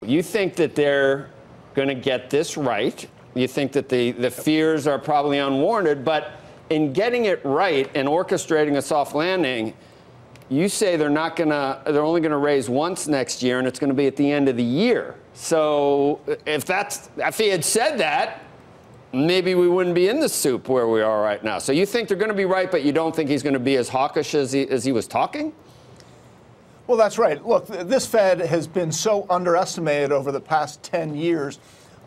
You think that they're going to get this right. You think that the fears are probably unwarranted, but in getting it right and orchestrating a soft landing, you say they're only going to raise once next year, and it's going to be at the end of the year. So if he had said that, maybe we wouldn't be in the soup where we are right now. So you think they're going to be right, but you don't think he's going to be as hawkish as he was talking? Well, that's right. Look, this Fed has been so underestimated over the past 10 years.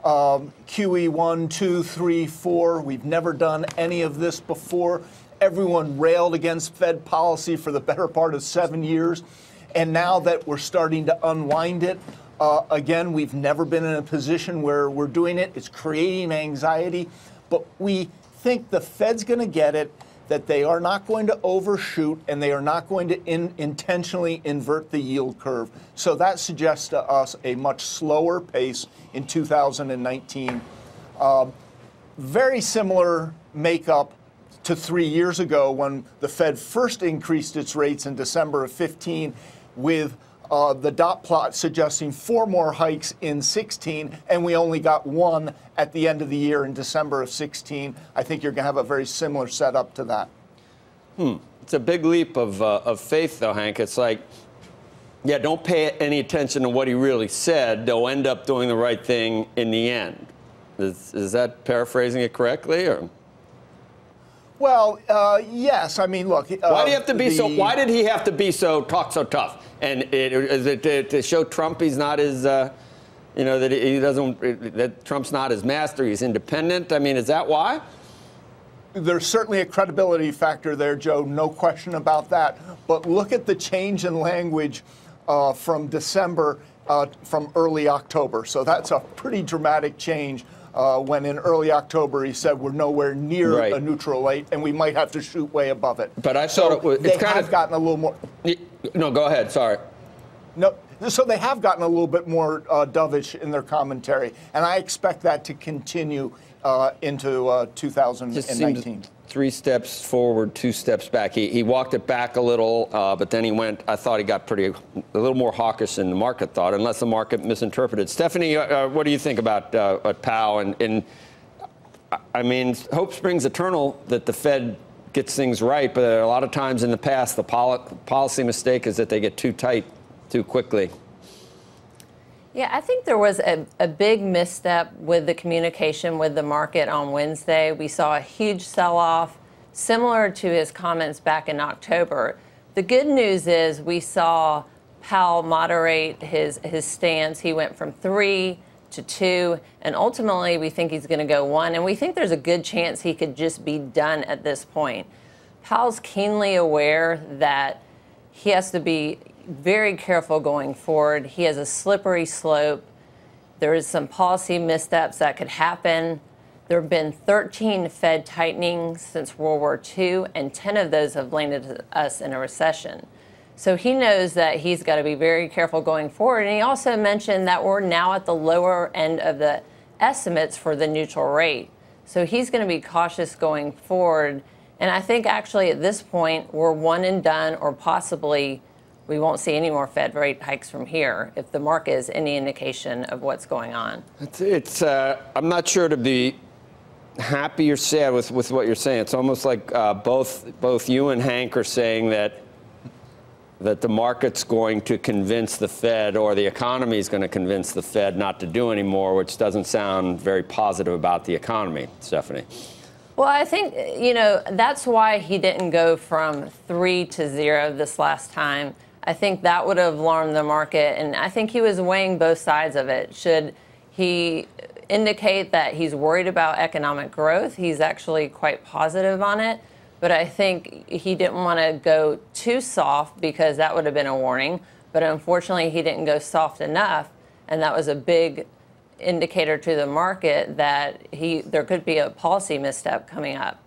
QE 1, 2, 3, 4. We've never done any of this before. Everyone railed against Fed policy for the better part of 7 years. And now that we're starting to unwind it, again, we've never been in a position where we're doing it. It's creating anxiety. But we think the Fed's going to get it, that they are not going to overshoot and they are not going to intentionally invert the yield curve. So that suggests to us a much slower pace in 2019. Very similar makeup to 3 years ago when the Fed first increased its rates in December of 15 with the dot plot suggesting 4 more hikes in 16, and we only got 1 at the end of the year in December of 16. I think you're going to have a very similar setup to that. It's a big leap of faith, though, Hank. It's like, yeah, don't pay any attention to what he really said. They'll end up doing the right thing in the end. Is that paraphrasing it correctly, or? Well, yes. I mean, look. Why do you have to be so? Why did he have to be so tough? And is it to show Trump he's not his, that he doesn't, that Trump's not his master. He's independent. I mean, is that why? There's certainly a credibility factor there, Joe. No question about that. But look at the change in language from December, from early October. So that's a pretty dramatic change. When in early October he said we're nowhere near a neutral rate and we might have to shoot way above it. But I thought they have gotten a little more. No, go ahead. Sorry. No, so they have gotten a little bit more dovish in their commentary, and I expect that to continue into 2019. 3 steps forward, 2 steps back. He walked it back a little, but then he went. I thought he got a little more hawkish than the market thought, unless the market misinterpreted. Stephanie, what do you think about Powell? And I mean, hope springs eternal that the Fed gets things right, but a lot of times in the past, the policy mistake is that they get too tight too quickly. Yeah, I think there was a big misstep with the communication with the market on Wednesday. We saw a huge sell-off, similar to his comments back in October. The good news is we saw Powell moderate his stance. He went from 3 to 2, and ultimately we think he's going to go 1, and we think there's a good chance he could just be done at this point. Powell's keenly aware that he has to be very careful going forward. He has a slippery slope. There is some policy missteps that could happen. There have been 13 Fed tightenings since World War II, and 10 of those have landed us in a recession. So he knows that he's got to be very careful going forward. And he also mentioned that we're now at the lower end of the estimates for the neutral rate. So he's going to be cautious going forward. And I think actually at this point, we're one and done, or possibly we won't see any more Fed rate hikes from here if the market is any indication of what's going on. I'm not sure to be happy or sad with what you're saying. It's almost like both you and Hank are saying that the market's going to convince the Fed, or the economy is going to convince the Fed not to do anymore, which doesn't sound very positive about the economy, Stephanie. Well, I think, that's why he didn't go from 3 to 0 this last time. I think that would have alarmed the market, and I think he was weighing both sides of it. Should he indicate that he's worried about economic growth? He's actually quite positive on it, but I think he didn't want to go too soft because that would have been a warning. But unfortunately, he didn't go soft enough, and that was a big indicator to the market that there could be a policy misstep coming up.